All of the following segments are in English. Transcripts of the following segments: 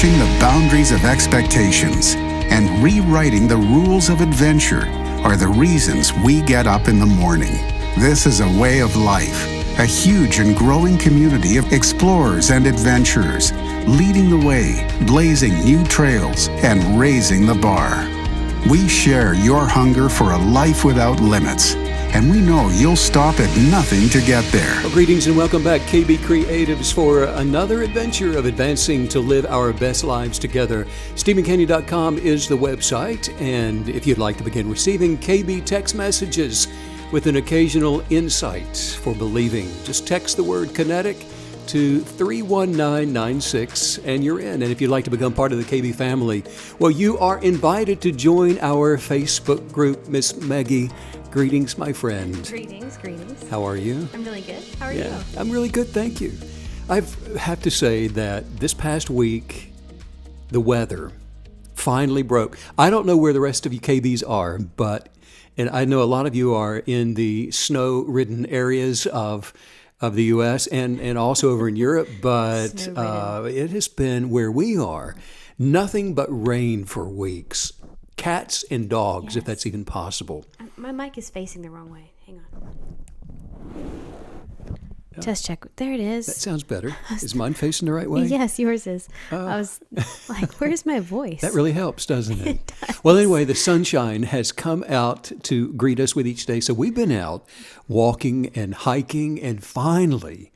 pushing the boundaries of expectations, and rewriting the rules of adventure are the reasons we get up in the morning. This is a way of life, a huge and growing community of explorers and adventurers, leading the way, blazing new trails, and raising the bar. We share your hunger for a life without limits, and we know you'll stop at nothing to get there. Well, greetings and welcome back, KB Creatives, for another adventure of advancing to live our best lives together. StephenCanyon.com is the website, and if you'd like to begin receiving KB text messages with an occasional insight for believing, just text the word Kinetic to 31996 and you're in. And if you'd like to become part of the KB family, well, you are invited to join our Facebook group. Miss Maggie, greetings, my friend. Greetings. How are you? I'm really good. How are you? I'm really good, thank you. I have to say that this past week, the weather finally broke. I don't know where the rest of you KBs are, and I know a lot of you are in the snow-ridden areas of the U.S. and also over in Europe, but it has been where we are nothing but rain for weeks. Cats and dogs, if that's even possible. My mic is facing the wrong way. Hang on. Test check. There it is. That sounds better. Is mine facing the right way? Yes, yours is. I was like, where's my voice? That really helps, doesn't it? It does. Well, anyway, the sunshine has come out to greet us with each day. So we've been out walking and hiking and finally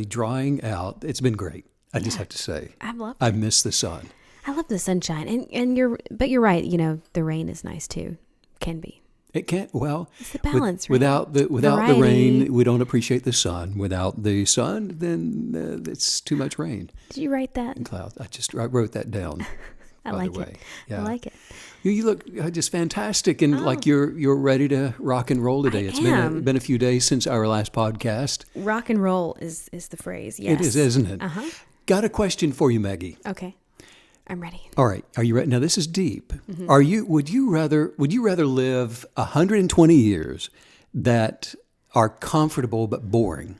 drying out. It's been great. I just have to say. I've missed the sun. I love the sunshine. And you're right, the rain is nice too. Can be. It can't. Well, it's the balance, right? Without the rain, we don't appreciate the sun. Without the sun, then it's too much rain. Did you write that? And cloud. I wrote that down. I like it. Yeah. I like it. You look just fantastic, and like you're ready to rock and roll today. It's been a few days since our last podcast. Rock and roll is the phrase. Yes, it is, isn't it? Got a question for you, Maggie. Okay. I'm ready. All right. Are you ready? Now this is deep. Mm-hmm. Would you rather live 120 years that are comfortable but boring,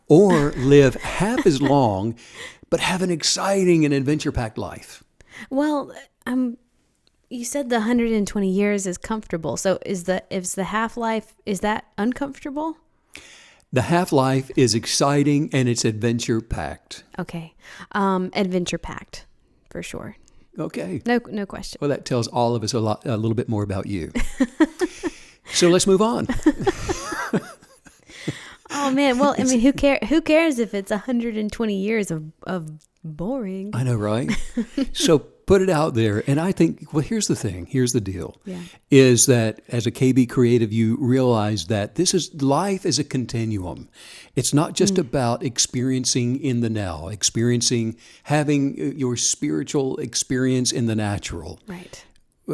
or live half as long but have an exciting and adventure-packed life? Well, you said the 120 years is comfortable. So is the half-life, is that uncomfortable? The half-life is exciting and it's adventure-packed. Okay. Adventure-packed, for sure. Okay. No question. Well, that tells all of us a little bit more about you. So let's move on. Oh, man. Well, I mean, who cares if it's 120 years of boring? I know, right? So put it out there. And I think, well, here's the thing. Here's the deal. Yeah. Is that as a KB creative, you realize that life is a continuum. It's not just about experiencing in the now, having your spiritual experience in the natural. Right.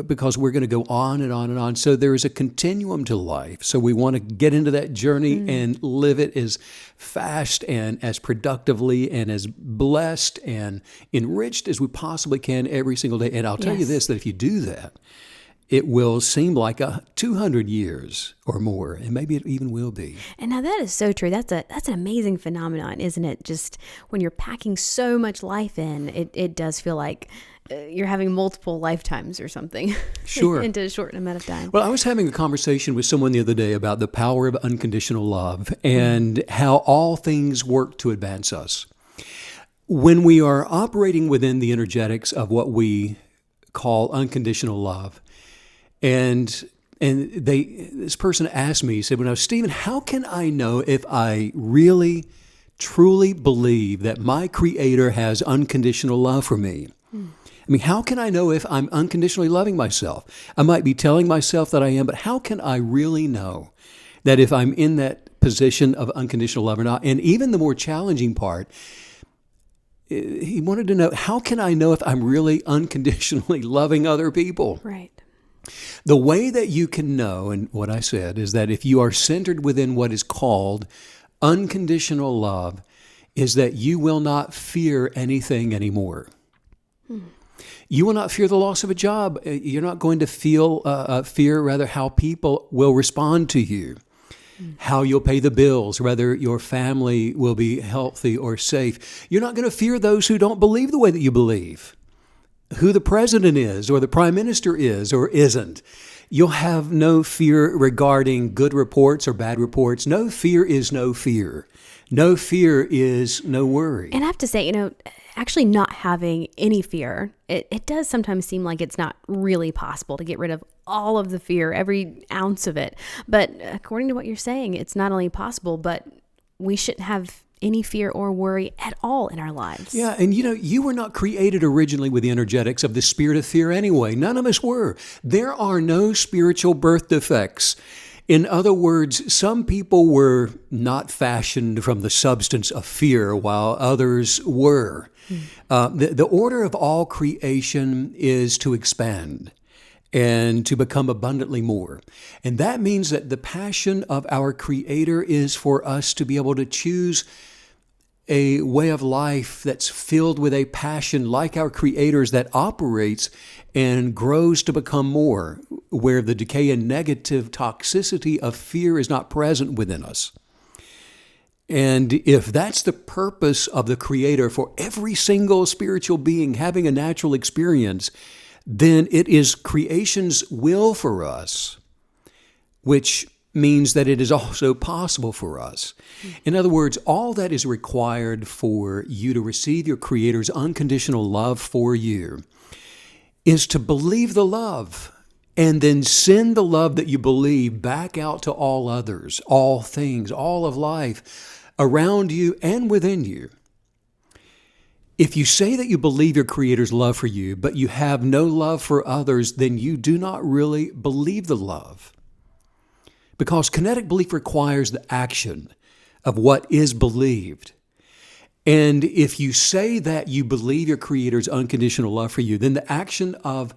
Because we're going to go on and on and on. So there is a continuum to life. So we want to get into that journey and live it as fast and as productively and as blessed and enriched as we possibly can every single day. And I'll tell you this, that if you do that, it will seem like 200 years or more, and maybe it even will be. And now that is so true. That's an amazing phenomenon, isn't it? Just when you're packing so much life in, it does feel like you're having multiple lifetimes or something. Sure. Into a short amount of time. Well, I was having a conversation with someone the other day about the power of unconditional love and how all things work to advance us. When we are operating within the energetics of what we call unconditional love, and this person asked me, he said, "Well, Stephen, how can I know if I really, truly believe that my Creator has unconditional love for me?" I mean, how can I know if I'm unconditionally loving myself? I might be telling myself that I am, but how can I really know that if I'm in that position of unconditional love or not? And even the more challenging part, he wanted to know, how can I know if I'm really unconditionally loving other people? Right. The way that you can know, and what I said, is that if you are centered within what is called unconditional love, is that you will not fear anything anymore. You will not fear the loss of a job. You're not going to fear how people will respond to you. how you'll pay the bills, whether your family will be healthy or safe. You're not going to fear those who don't believe the way that you believe, who the president is or the prime minister is or isn't. You'll have no fear regarding good reports or bad reports. No fear is no fear. No fear is no worry. And I have to say, actually not having any fear, it does sometimes seem like it's not really possible to get rid of all of the fear, every ounce of it. But according to what you're saying, it's not only possible, but we shouldn't have any fear or worry at all in our lives. Yeah, and you were not created originally with the energetics of the spirit of fear anyway. None of us were. There are no spiritual birth defects. In other words, some people were not fashioned from the substance of fear, while others were. The order of all creation is to expand and to become abundantly more. And that means that the passion of our Creator is for us to be able to choose a way of life that's filled with a passion like our Creator's that operates and grows to become more, where the decay and negative toxicity of fear is not present within us. And if that's the purpose of the Creator for every single spiritual being having a natural experience, then it is creation's will for us, which means that it is also possible for us. In other words, all that is required for you to receive your Creator's unconditional love for you is to believe the love and then send the love that you believe back out to all others, all things, all of life around you and within you. If you say that you believe your Creator's love for you, but you have no love for others, then you do not really believe the love. Because kinetic belief requires the action of what is believed. And if you say that you believe your Creator's unconditional love for you, then the action of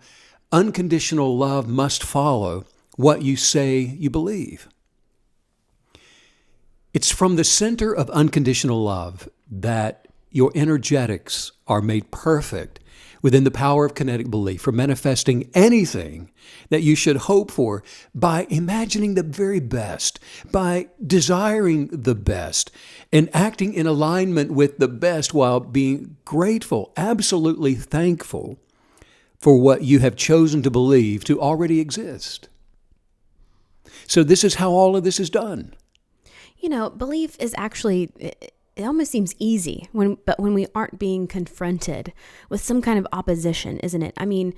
unconditional love must follow what you say you believe. It's from the center of unconditional love that your energetics are made perfect within the power of kinetic belief for manifesting anything that you should hope for by imagining the very best, by desiring the best, and acting in alignment with the best while being grateful, absolutely thankful for what you have chosen to believe to already exist. So this is how all of this is done. Belief is actually, it almost seems easy but when we aren't being confronted with some kind of opposition, isn't it? I mean,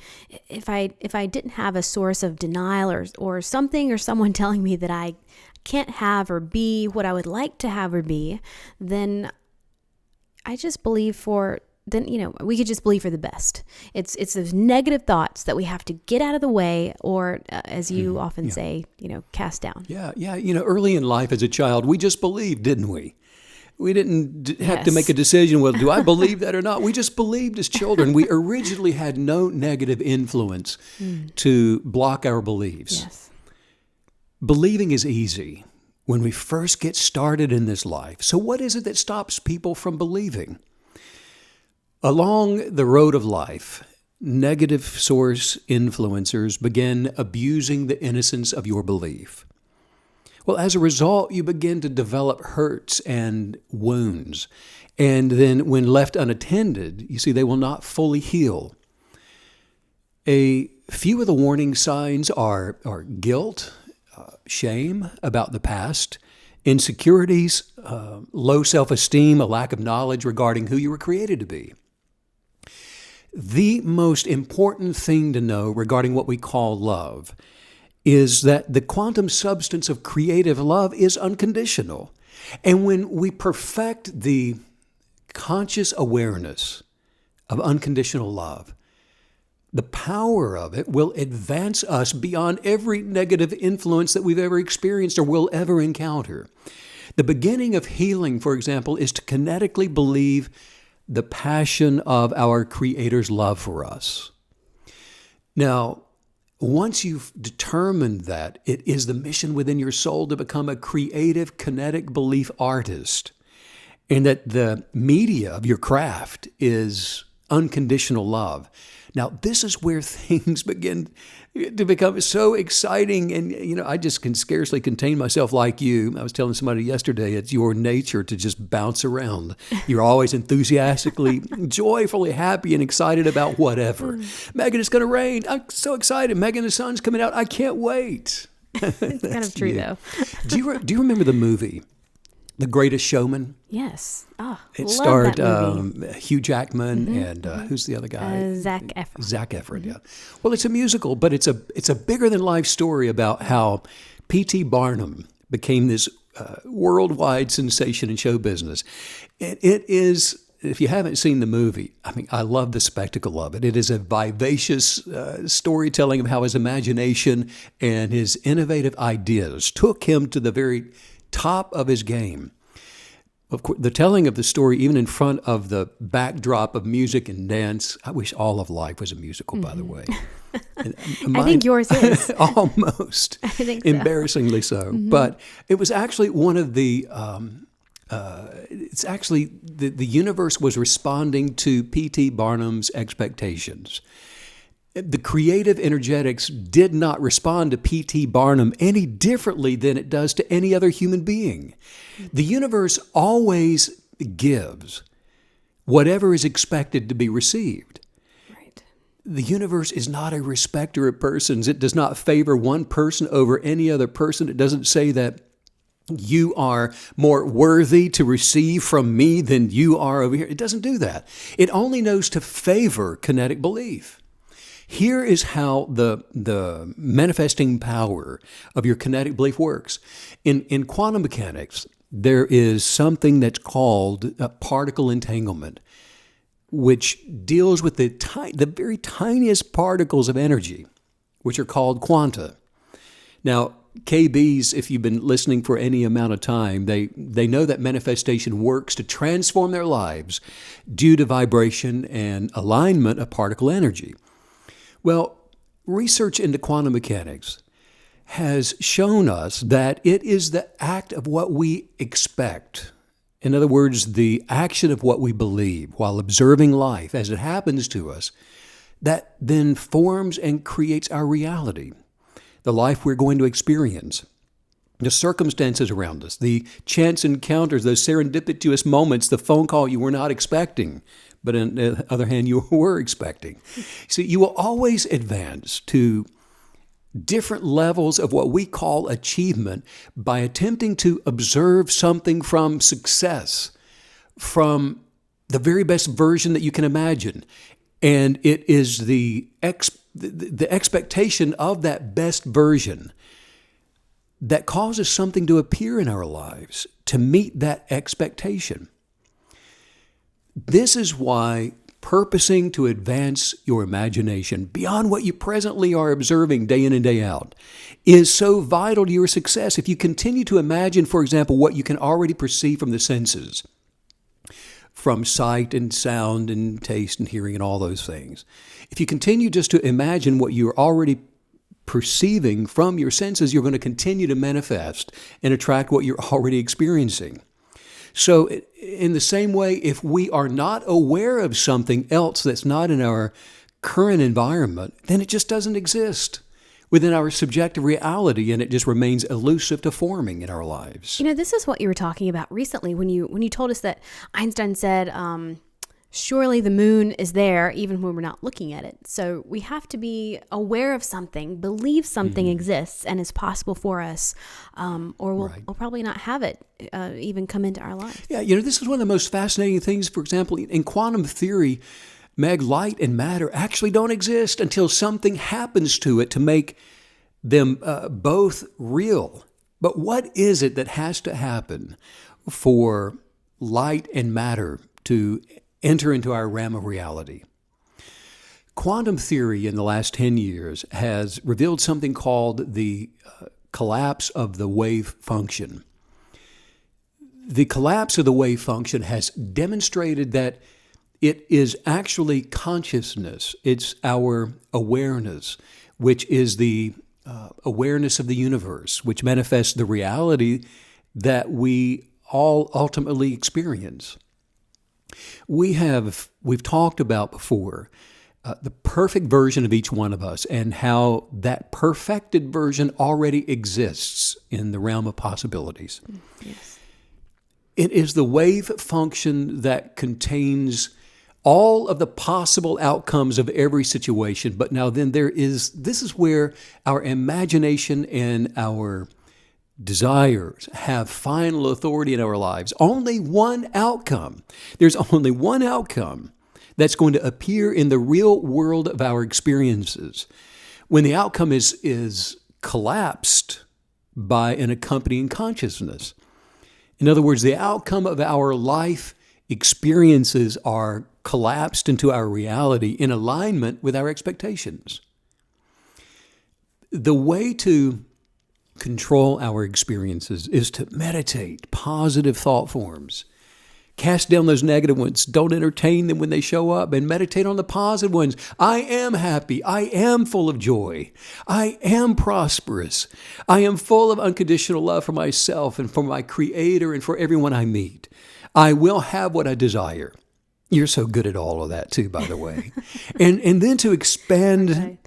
if I didn't have a source of denial or something or someone telling me that I can't have or be what I would like to have or be, then I just believe we could just believe for the best. It's those negative thoughts that we have to get out of the way, or as you often say, cast down. Yeah. Early in life as a child, we just believed, didn't we? We didn't have to make a decision, well, do I believe that or not? We just believed as children. We originally had no negative influence to block our beliefs. Yes. Believing is easy when we first get started in this life. So what is it that stops people from believing? Along the road of life, negative source influencers begin abusing the innocence of your belief. Well, as a result, you begin to develop hurts and wounds. And then when left unattended, you see, they will not fully heal. A few of the warning signs are guilt, shame about the past, insecurities, low self-esteem, a lack of knowledge regarding who you were created to be. The most important thing to know regarding what we call love is that the quantum substance of creative love is unconditional. And when we perfect the conscious awareness of unconditional love, the power of it will advance us beyond every negative influence that we've ever experienced or will ever encounter. The beginning of healing, for example, is to kinetically believe the passion of our Creator's love for us. Now, once you've determined that it is the mission within your soul to become a creative kinetic belief artist, and that the media of your craft is Unconditional Love. Now, this is where things begin to become so exciting. And, I just can scarcely contain myself like you. I was telling somebody yesterday, it's your nature to just bounce around. You're always enthusiastically, joyfully happy and excited about whatever. Megan, it's going to rain. I'm so excited. Megan, the sun's coming out. I can't wait. It's kind of true, though. Do you remember the movie, The Greatest Showman? Yes. Oh, It love starred that movie. Hugh Jackman and who's the other guy? Zac Efron. Zac Efron, yeah. Well, it's a musical, but it's a bigger than life story about how P.T. Barnum became this worldwide sensation in show business. And it is, if you haven't seen the movie, I mean, I love the spectacle of it. It is a vivacious storytelling of how his imagination and his innovative ideas took him to the very top of his game. Of course, the telling of the story, even in front of the backdrop of music and dance, I wish all of life was a musical, by the way. I think yours is. Almost. I think so. Embarrassingly so. But it was actually one of the, it's actually, the universe was responding to P.T. Barnum's expectations. The creative energetics did not respond to P.T. Barnum any differently than it does to any other human being. The universe always gives whatever is expected to be received. Right. The universe is not a respecter of persons. It does not favor one person over any other person. It doesn't say that you are more worthy to receive from me than you are over here. It doesn't do that. It only knows to favor kinetic belief. Here is how the manifesting power of your kinetic belief works. In quantum mechanics, there is something that's called particle entanglement, which deals with the very tiniest particles of energy, which are called quanta. Now, KBs, if you've been listening for any amount of time, they know that manifestation works to transform their lives due to vibration and alignment of particle energy. Well, research into quantum mechanics has shown us that it is the act of what we expect. In other words, the action of what we believe while observing life as it happens to us, that then forms and creates our reality, the life we're going to experience, the circumstances around us, the chance encounters, those serendipitous moments, the phone call you were not expecting, but on the other hand, you were expecting. So you will always advance to different levels of what we call achievement by attempting to observe something from success, from the very best version that you can imagine. And it is the expectation of that best version that causes something to appear in our lives to meet that expectation. This is why purposing to advance your imagination beyond what you presently are observing day in and day out is so vital to your success. If you continue to imagine, for example, what you can already perceive from the senses, from sight and sound and taste and hearing and all those things, if you continue just to imagine what you're already perceiving from your senses, you're going to continue to manifest and attract what you're already experiencing. So in the same way, if we are not aware of something else that's not in our current environment, then it just doesn't exist within our subjective reality, and it just remains elusive to forming in our lives. This is what you were talking about recently when you told us that Einstein said, surely the moon is there even when we're not looking at it. So we have to be aware of something, believe something exists and is possible for us, or we'll probably not have it even come into our lives. Yeah, this is one of the most fascinating things. For example, in quantum theory, Meg, light and matter actually don't exist until something happens to it to make them both real. But what is it that has to happen for light and matter to enter into our realm of reality? Quantum theory in the last 10 years has revealed something called the collapse of the wave function. The collapse of the wave function has demonstrated that it is actually consciousness. It's our awareness, which is the awareness of the universe, which manifests the reality that we all ultimately experience. We've talked about before the perfect version of each one of us and how that perfected version already exists in the realm of possibilities. Yes. It is the wave function that contains all of the possible outcomes of every situation. But now then this is where our imagination and our desires have final authority in our lives. Only one outcome. There's only one outcome that's going to appear in the real world of our experiences. When the outcome is collapsed by an accompanying consciousness. In other words, the outcome of our life experiences are collapsed into our reality in alignment with our expectations. The way to control our experiences is to meditate positive thought forms. Cast down those negative ones. Don't entertain them when they show up, and meditate on the positive ones. I am happy. I am full of joy. I am prosperous. I am full of unconditional love for myself and for my Creator and for everyone I meet. I will have what I desire. You're so good at all of that too, by the way. And then to expand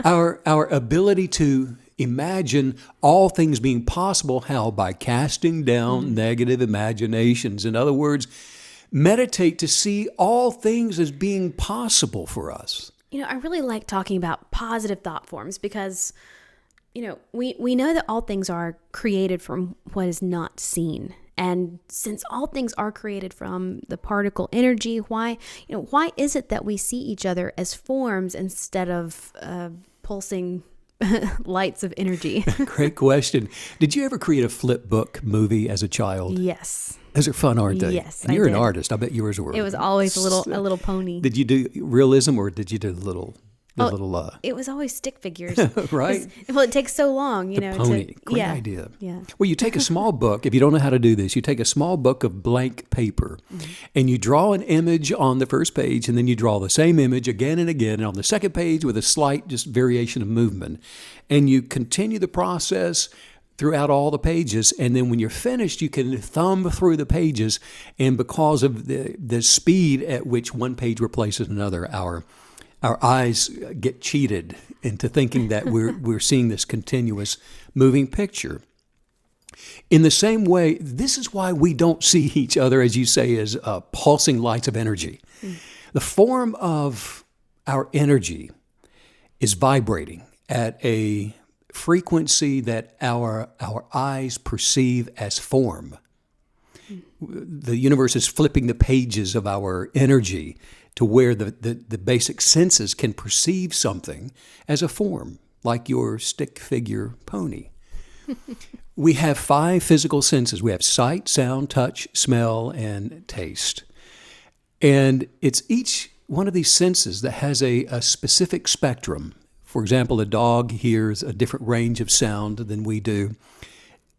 our ability to imagine all things being possible. How? By casting down negative imaginations. In other words, meditate to see all things as being possible for us. I really like talking about positive thought forms because, we know that all things are created from what is not seen. And since all things are created from the particle energy, why is it that we see each other as forms instead of pulsing lights of energy? Great question. Did you ever create a flip book movie as a child? Yes. Those are fun, aren't they? Yes, and you're I did. an artist. I bet yours were. It was always a little pony. Did you do realism or did you do the little? It was always stick figures. Right? Well, it takes so long, The pony. Great idea. Yeah. Well, you take a small book. If you don't know how to do this, you take a small book of blank paper and you draw an image on the first page, and then you draw the same image again and again and on the second page with a slight just variation of movement. And you continue the process throughout all the pages, and then when you're finished, you can thumb through the pages, and because of the speed at which one page replaces another, our eyes get cheated into thinking that we're seeing this continuous moving picture. In the same way, this is why we don't see each other, as you say, as pulsing lights of energy. The form of our energy is vibrating at a frequency that our eyes perceive as form. The universe is flipping the pages of our energy to where the basic senses can perceive something as a form, like your stick figure pony. We have 5 physical senses. We have sight, sound, touch, smell, and taste. And it's each one of these senses that has a specific spectrum. For example, a dog hears a different range of sound than we do.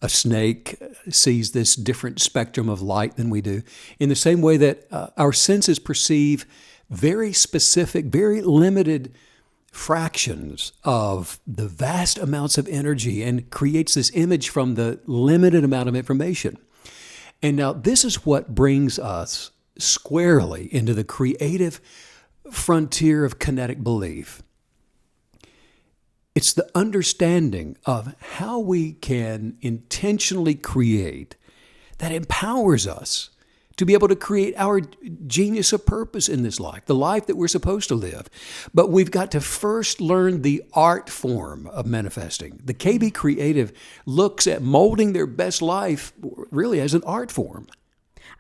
A snake sees this different spectrum of light than we do. In the same way that our senses perceive very specific, very limited fractions of the vast amounts of energy and creates this image from the limited amount of information. And now this is what brings us squarely into the creative frontier of kinetic belief. It's the understanding of how we can intentionally create that empowers us to be able to create our genius of purpose in this life, the life that we're supposed to live. But we've got to first learn the art form of manifesting. The KB Creative looks at molding their best life really as an art form.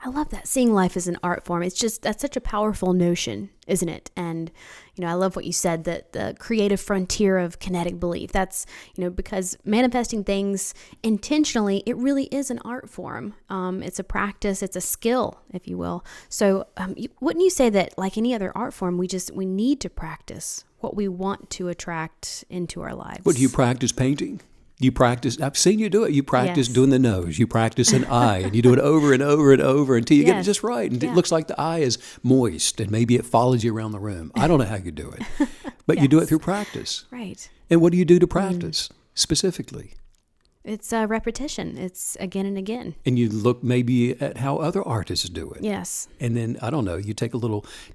I love that, seeing life as an art form. That's such a powerful notion, isn't it? And, I love what you said, that the creative frontier of kinetic belief. That's, because manifesting things intentionally, it really is an art form. It's a practice, it's a skill, if you will. So wouldn't you say that, like any other art form, we need to practice what we want to attract into our lives? What, do you practice painting? You practice, I've seen you do it. You practice doing the nose. You practice an eye, and you do it over and over and over until you get it just right. And it looks like the eye is moist, and maybe it follows you around the room. I don't know how you do it, but you do it through practice. Right. And what do you do to practice specifically? It's a repetition. It's again and again. And you look maybe at how other artists do it. Yes. And then, I don't know, you take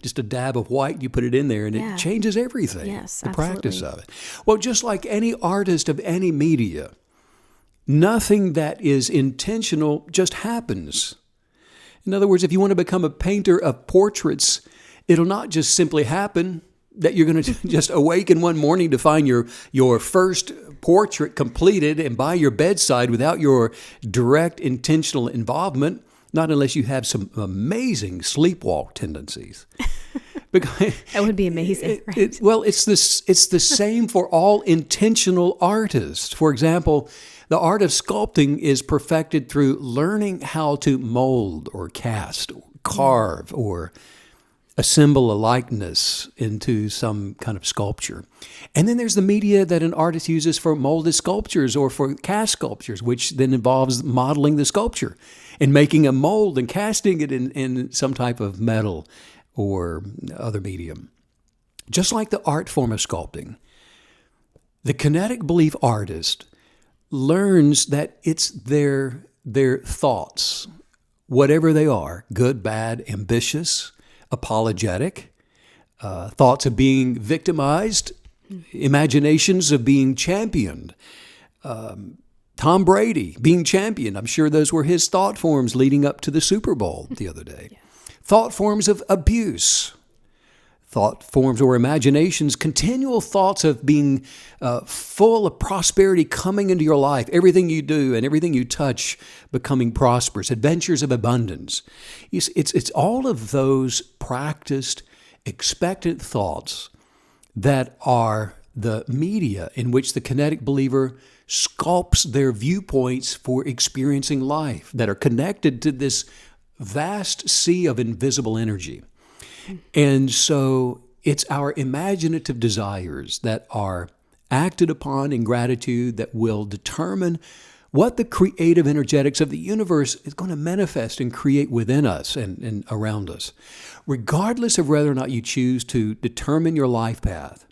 just a dab of white, you put it in there, and it changes everything. Yes, the absolutely. practice of it. Well, just like any artist of any media, nothing that is intentional just happens. In other words, if you want to become a painter of portraits, it'll not just simply happen that you're going to just awaken one morning to find your first portrait completed and by your bedside without your direct intentional involvement, not unless you have some amazing sleepwalk tendencies. Because That would be amazing, right? it's the same for all intentional artists. For example, the art of sculpting is perfected through learning how to mold or cast or carve or assemble a likeness into some kind of sculpture. And then there's the media that an artist uses for molded sculptures or for cast sculptures, which then involves modeling the sculpture and making a mold and casting it in some type of metal or other medium. Just like the art form of sculpting, the kinetic belief artist learns that it's their thoughts, whatever they are, good, bad, ambitious, apologetic, thoughts of being victimized, imaginations of being championed. Tom Brady being championed, I'm sure those were his thought forms leading up to the Super Bowl the other day. Thought forms of abuse, thought forms or imaginations, continual thoughts of being full of prosperity coming into your life, everything you do and everything you touch becoming prosperous, adventures of abundance. It's all of those practiced, expectant thoughts that are the media in which the kinetic believer sculpts their viewpoints for experiencing life, that are connected to this vast sea of invisible energy. And so it's our imaginative desires that are acted upon in gratitude that will determine what the creative energetics of the universe is going to manifest and create within us and around us. Regardless of whether or not you choose to determine your life path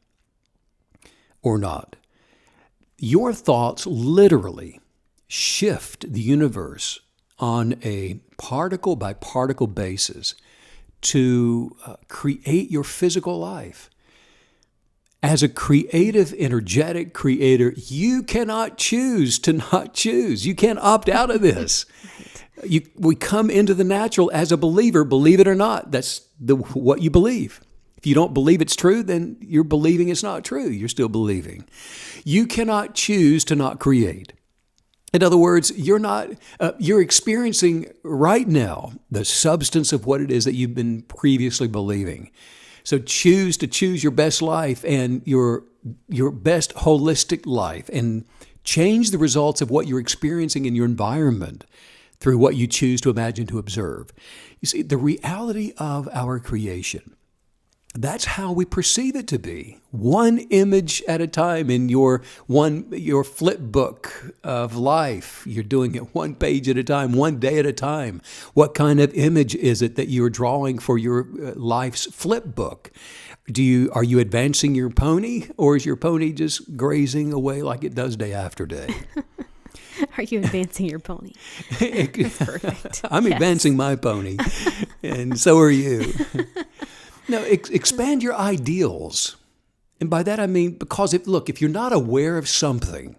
or not, your thoughts literally shift the universe on a particle by particle basis to create your physical life. As a creative, energetic creator, you cannot choose to not choose. You can't opt out of this. We come into the natural as a believer, believe it or not. That's what you believe. If you don't believe it's true, then you're believing it's not true. You're still believing. You cannot choose to not create. In other words, you're experiencing right now the substance of what it is that you've been previously believing. So choose your best life and your best holistic life and change the results of what you're experiencing in your environment through what you choose to imagine to observe. You see, the reality of our creation, that's how we perceive it to be. One image at a time in your flip book of life. You're doing it one page at a time, one day at a time. What kind of image is it that you're drawing for your life's flip book? Are you advancing your pony, or is your pony just grazing away like it does day after day? Are you advancing your pony? That's perfect. I'm advancing my pony, and so are you. Now, expand your ideals. And by that I mean, because if you're not aware of something,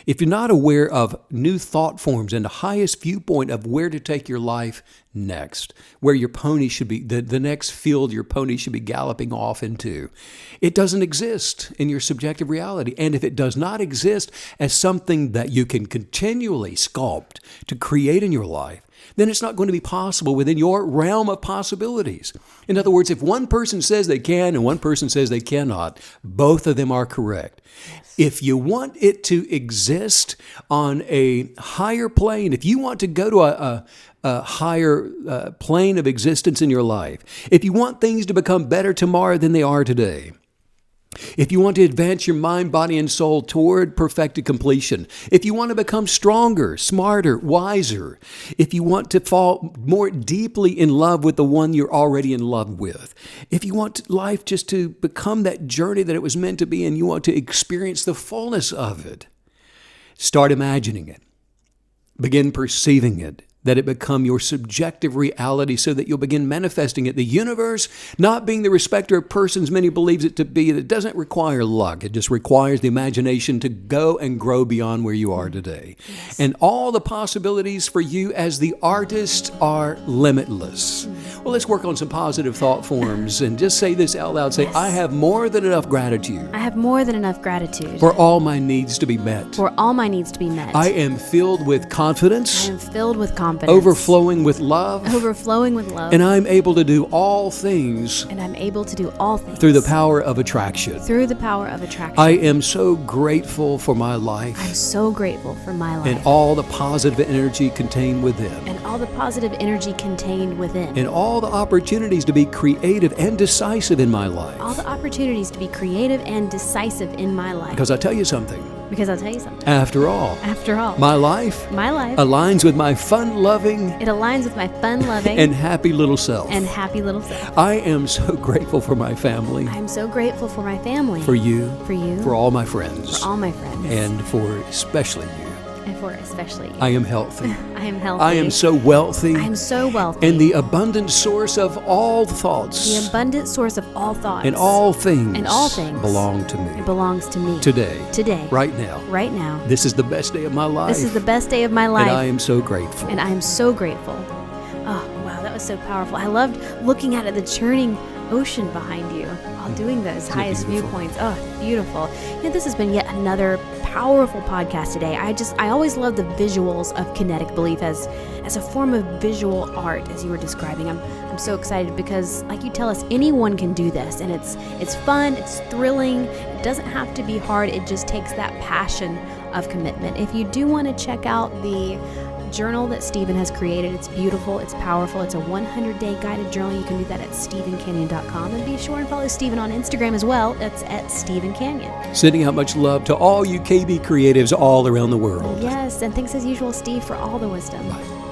if you're not aware of new thought forms and the highest viewpoint of where to take your life next, where your pony should be, the next field your pony should be galloping off into, it doesn't exist in your subjective reality. And if it does not exist as something that you can continually sculpt to create in your life, then it's not going to be possible within your realm of possibilities. In other words, if one person says they can and one person says they cannot, both of them are correct. Yes. If you want it to exist on a higher plane, if you want to go to a higher plane of existence in your life, if you want things to become better tomorrow than they are today, if you want to advance your mind, body, and soul toward perfected completion, if you want to become stronger, smarter, wiser, if you want to fall more deeply in love with the one you're already in love with, if you want life just to become that journey that it was meant to be and you want to experience the fullness of it, Start imagining it. Begin perceiving it, that it become your subjective reality so that you'll begin manifesting it. The universe, not being the respecter of persons many believes it to be, it doesn't require luck. It just requires the imagination to go and grow beyond where you are today. Yes. And all the possibilities for you as the artist are limitless. Well, let's work on some positive thought forms and just say this out loud. Say, yes. I have more than enough gratitude. I have more than enough gratitude. For all my needs to be met. For all my needs to be met. I am filled with confidence. I am filled with confidence. Overflowing with love. Overflowing with love. And I'm able to do all things. And I'm able to do all things. Through the power of attraction. Through the power of attraction. I am so grateful for my life. I'm so grateful for my life. And all the positive energy contained within. And all the positive energy contained within. And all the opportunities to be creative and decisive in my life. All the opportunities to be creative and decisive in my life. Because I'll tell you something. After all, my life aligns with my fun-loving. It aligns with my fun-loving and happy little self. I am so grateful for my family. I am so grateful for my family. For you. For all my friends. And for especially you. I am healthy. I am so wealthy. And the abundant source of all thoughts. And all things. Belong to me. It belongs to me. Today. Right now. This is the best day of my life. And I am so grateful. Oh, wow, that was so powerful. I loved looking at the churning ocean behind you while doing those highest viewpoints. Oh, beautiful. This has been yet another powerful podcast today. I always love the visuals of Kinetic Belief as a form of visual art, as you were describing. I'm so excited because, like you tell us, anyone can do this, and it's fun, it's thrilling. It doesn't have to be hard. It just takes that passion of commitment. If you do want to check out the journal that Stephen has created, it's beautiful, it's powerful, it's a 100-day guided journal. You can do that at StephenCanyon.com, and be sure and follow Stephen on Instagram as well. That's at Stephen Canyon. Sending out much love to all you KB creatives all around the world. Yes, and thanks as usual, Steve, for all the wisdom. Bye.